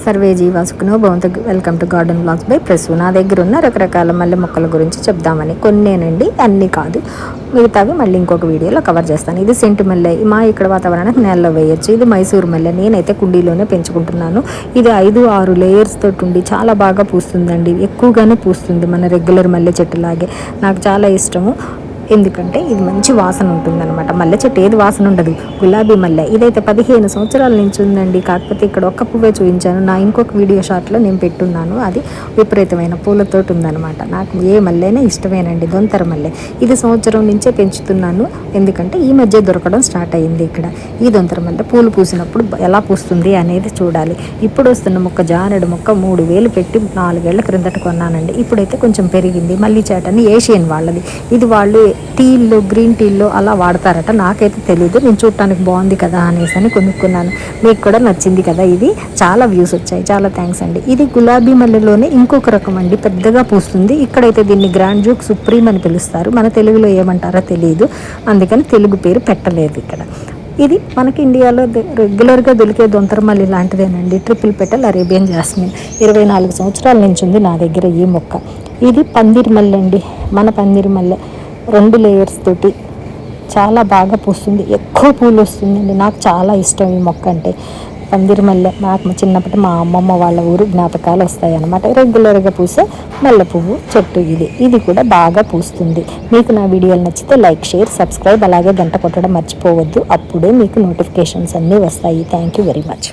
Survey జీవాసుకునో భవంతు. Welcome to garden blogs by ప్రెస్సు. నా దగ్గర ఉన్న రకరకాల మల్లె మొక్కల గురించి చెప్దామని, కొన్నేనండి, అన్నీ కాదు. మిగతావి మళ్ళీ ఇంకొక వీడియోలో కవర్ చేస్తాను. ఇది సెంటు మల్లె, మా ఇక్కడ వాతావరణానికి నేలలో వేయచ్చు. ఇది మైసూరు మల్లె, నేనైతే కుండీలోనే పెంచుకుంటున్నాను. ఇది 5-6 లేయర్స్ తోటి ఉండి చాలా బాగా పూస్తుందండి. ఎక్కువగానే పూస్తుంది, మన రెగ్యులర్ మల్లె చెట్టులాగే. నాకు చాలా ఇష్టము, ఎందుకంటే ఇది మంచి వాసన ఉంటుందన్నమాట. మల్లె చెట్టు ఏది వాసన ఉండదు, గులాబీ మల్లె. ఇదైతే 15 సంవత్సరాల నుంచి ఉందండి. కాకపోతే ఇక్కడ ఒక్క పువ్వే చూపించాను. నా ఇంకొక వీడియో షాట్లో నేను పెట్టున్నాను, అది విపరీతమైన పూలతోటి ఉందన్నమాట. నాకు ఏ మల్లెనే ఇష్టమేనండి, దొంతర మల్లె. ఇది సంవత్సరం నుంచే పెంచుతున్నాను, ఎందుకంటే ఈ మధ్య దొరకడం స్టార్ట్ అయ్యింది ఇక్కడ. ఈ దొంతర మల్లె పూలు పూసినప్పుడు ఎలా పూస్తుంది అనేది చూడాలి. ఇప్పుడు వస్తున్న మొక్క జానెడు మొక్క 3000 పెట్టి 4 ఏళ్ల క్రిందట కొన్నానండి. ఇప్పుడైతే కొంచెం పెరిగింది. మళ్ళీ చేటని ఏషియన్ వాళ్ళది. ఇది వాళ్ళు టీల్లో, గ్రీన్ టీల్లో అలా వాడతారట, నాకైతే తెలియదు. నేను చూడటానికి బాగుంది కదా అనేసి అని కొనుక్కున్నాను. మీకు కూడా నచ్చింది కదా. ఇది చాలా వ్యూస్ వచ్చాయి, చాలా థ్యాంక్స్ అండి. ఇది గులాబీ మల్లెలోనే ఇంకొక రకం అండి, పెద్దగా పూస్తుంది. ఇక్కడైతే దీన్ని గ్రాండ్ జూక్ సుప్రీం అని పిలుస్తారు. మన తెలుగులో ఏమంటారో తెలియదు, అందుకని తెలుగు పేరు పెట్టలేదు ఇక్కడ. ఇది మనకి ఇండియాలో రెగ్యులర్గా దొరికే దొంతర మల్లి లాంటిదేనండి. Triple petal Arabian jasmine. 24 సంవత్సరాల నుంచి ఉంది నా దగ్గర ఈ మొక్క. ఇది పందిరి మల్లె అండి, మన పందిరి మల్లె. 2 లేయర్స్ తోటి చాలా బాగా పూస్తుంది, ఎక్కువ పూలు వస్తుందండి. నాకు చాలా ఇష్టం ఈ మొక్క అంటే. పందిరి మల్లె నాకు చిన్నప్పటి మా అమ్మమ్మ వాళ్ళ ఊరు జ్ఞాపకాలు వస్తాయి అన్నమాట. రెగ్యులర్గా పూసే మల్లె పువ్వు చెట్టు ఇది కూడా బాగా పూస్తుంది. మీకు నా వీడియోలు నచ్చితే లైక్, షేర్, సబ్స్క్రైబ్, అలాగే గంట కొట్టడం మర్చిపోవద్దు. అప్పుడే మీకు నోటిఫికేషన్స్ అన్నీ వస్తాయి. Thank you very much.